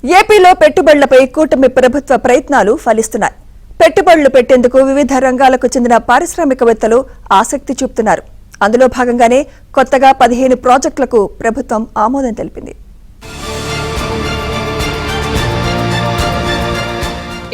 ఏపీలో పెట్టుబడులపై కూటమి ప్రభుత్వ ప్రయత్నాలు ఫలిస్తున్నాయి. పెట్టుబడులు పెట్టేందుకు వివిధ రంగాలకు చెందిన పారిశ్రామికవేత్తలు ఆసక్తి చూపుతున్నారు. అందులో భాగంగానే కొత్తగా 15 ప్రాజెక్టులకు ప్రభుత్వం ఆమోదం తెలిపింది.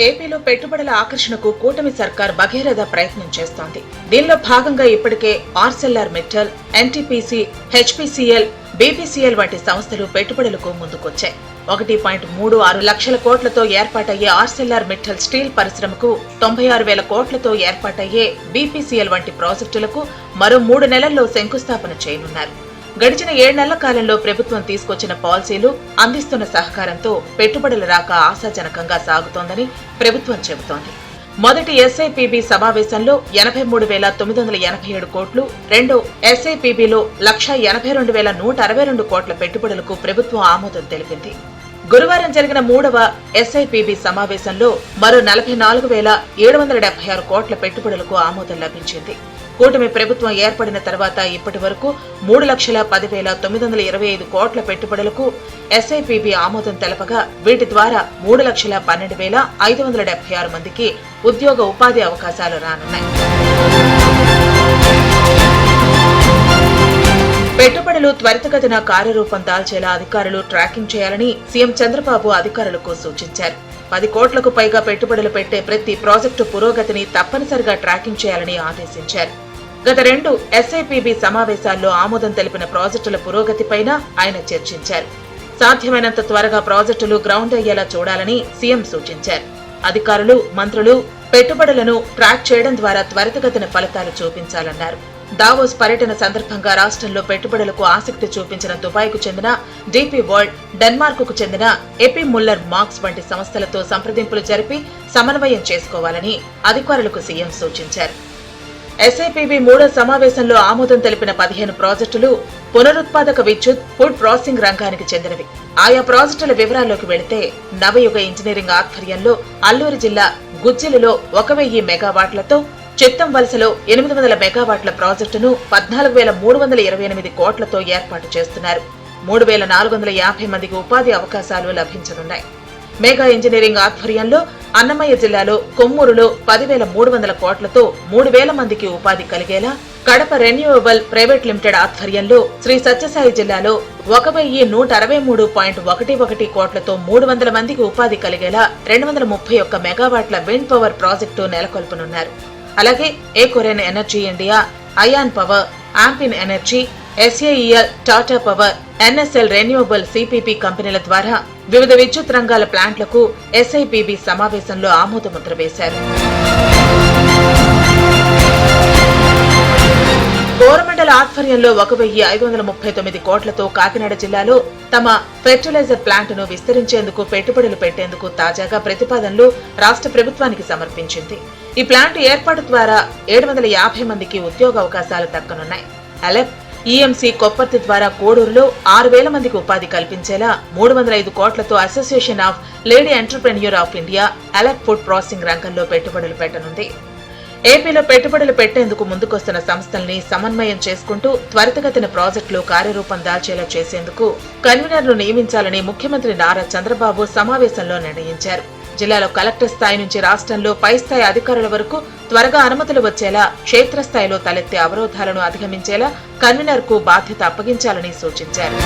ఏపీలో పెట్టుబడుల ఆకర్షణకు కూటమి సర్కార్ భగీరథ ప్రయత్నం చేస్తోంది. దీనిలో భాగంగా ఇప్పటికే ఆర్సెల్ఆర్ మిట్టల్, ఎన్టీపీసీ, హెచ్పీసీఎల్, బీపీసీఎల్ వంటి సంస్థలు పెట్టుబడులకు ముందుకొచ్చాయి. 1.36 లక్షల కోట్లతో ఏర్పాటయ్యే ఆర్సెల్ఆర్ మిట్టల్ స్టీల్ పరిశ్రమకు 96,000 కోట్లతో ఏర్పాటయ్యే బీపీసీఎల్ వంటి ప్రాజెక్టులకు మరో 3 నెలల్లో శంకుస్థాపన చేయనున్నారు. గడిచిన 7 నెలల కాలంలో ప్రభుత్వం తీసుకొచ్చిన పాలసీలు, అందిస్తున్న సహకారంతో పెట్టుబడుల రాక ఆశాజనకంగా సాగుతోందని ప్రభుత్వం చెబుతోంది. మొదటి ఎస్ఐపిబి సమావేశంలో 83,987 కోట్లు, రెండో ఎస్ఐపిబిలో 1,82,162 కోట్ల పెట్టుబడులకు ప్రభుత్వం ఆమోదం తెలిపింది. గురువారం జరిగిన 3వ ఎస్ఐపిబి సమావేశంలో మరో 44,776 కోట్ల పెట్టుబడులకు ఆమోదం లభించింది. కూటమి ప్రభుత్వం ఏర్పడిన తర్వాత ఇప్పటి వరకు 3,10,925 కోట్ల పెట్టుబడులకు ఎస్ఐపిబి ఆమోదం తెలపగా వీటి ద్వారా 3,12,576 మందికి ఉద్యోగ ఉపాధి అవకాశాలు రానున్నాయి. పెట్టుబడులు త్వరితగతిన కార్యరూపం దాల్చేలా అధికారులు ట్రాకింగ్ చేయాలని సీఎం చంద్రబాబు అధికారులకు సూచించారు. 10 కోట్లకు పైగా పెట్టుబడులు పెట్టే ప్రతి ప్రాజెక్టు పురోగతిని తప్పనిసరిగా ట్రాకింగ్ చేయాలని ఆదేశించారు. గత 2 ఎస్ఐపిబి సమావేశాల్లో ఆమోదం తెలిపిన ప్రాజెక్టుల పురోగతిపైన ఆయన చర్చించారు. సాధ్యమైనంత త్వరగా ప్రాజెక్టులు గ్రౌండ్ అయ్యేలా చూడాలని సీఎం సూచించారు. అధికారులు, మంత్రులు పెట్టుబడులను ట్రాక్ చేయడం ద్వారా త్వరితగతిన ఫలితాలు చూపించాలన్నారు. దావోస్ పర్యటన సందర్భంగా రాష్ట్రంలో పెట్టుబడులకు ఆసక్తి చూపించిన దుబాయ్కు చెందిన డీపీ వరల్డ్, డెన్మార్క్కు చెందిన ఎపి ముల్లర్ మార్క్స్ వంటి సంస్థలతో సంప్రదింపులు జరిపి సమన్వయం చేసుకోవాలని అధికారులకు సీఎం సూచించారు. ఎస్ఐపిబి 3వ సమావేశంలో ఆమోదం తెలిపిన 15 ప్రాజెక్టులు పునరుత్పాదక విద్యుత్, ఫుడ్ ప్రాసెసింగ్ రంగానికి చెందినవి. ఆయా ప్రాజెక్టుల వివరాల్లోకి వెళితే నవయుగ ఇంజనీరింగ్ ఆధ్వర్యంలో అల్లూరు జిల్లా గుజ్జిలిలో 1,000 మెగావాట్లతో, చిత్తం వలసలో 800 మెగావాట్ల ప్రాజెక్టును 14,328 కోట్లతో ఏర్పాటు చేస్తున్నారు. 3,450 మందికి ఉపాధి అవకాశాలు లభించనున్నాయి. మెగా ఇంజనీరింగ్ ఆధ్వర్యంలో అన్నమయ్య జిల్లాలో కొమ్మూరులో 10,300 కోట్లతో 3,000 మందికి ఉపాధి కలిగేలా, కడప రెన్యూవబుల్ ప్రైవేట్ లిమిటెడ్ ఆధ్వర్యంలో శ్రీ సత్యసాయి జిల్లాలో 1,163.11 కోట్లతో 300 మందికి ఉపాధి కలిగేలా 231 మెగావాట్ల విండ్ పవర్ ప్రాజెక్టు నెలకొల్పనున్నారు. అలాగే Ecoren energy India, Ayana power, Ampin energy, SAEL, Tata power, NSL renewable CPP కంపెనీల ద్వారా వివిధ విద్యుత్ రంగాల ప్లాంట్లకు ఎస్ఐపిబి సమావేశంలో ఆమోదముద్ర వేశారు. కోరమండల ఆధ్వర్యంలో 1,539 కోట్లతో కాకినాడ జిల్లాలో తమ ఫెర్టిలైజర్ ప్లాంట్ను విస్తరించేందుకు పెట్టుబడులు పెట్టేందుకు తాజాగా ప్రతిపాదనలు రాష్ట్ర ప్రభుత్వానికి సమర్పించింది. ఈ ప్లాంట్ ఏర్పాటు ద్వారా 750 మందికి ఉద్యోగ అవకాశాలు దక్కనున్నాయి. అలెప్, ఈఎంసీ కొప్పర్తి ద్వారా కోడూరులో 6,000 మందికి ఉపాధి కల్పించేలా 305 కోట్లతో association of lady entrepreneur of India అలెప్ food processing రంగంలో పెట్టుబడులు పెట్టనుంది. ఏపీలో పెట్టుబడులు పెట్టేందుకు ముందుకొస్తున్న సంస్థల్ని సమన్వయం చేసుకుంటూ త్వరితగతిన ప్రాజెక్టులు కార్యరూపం దాల్చేలా చేసేందుకు కన్వీనర్ను నియమించాలని ముఖ్యమంత్రి నారా చంద్రబాబు సమావేశంలో నిర్ణయించారు. జిల్లాలో కలెక్టర్ స్థాయి నుంచి రాష్ట్రంలో పై స్థాయి అధికారుల వరకు త్వరగా అనుమతులు వచ్చేలా, క్షేత్రస్థాయిలో తలెత్తే అవరోధాలను అధిగమించేలా కన్వీనర్కు బాధ్యత అప్పగించాలని సూచించారు.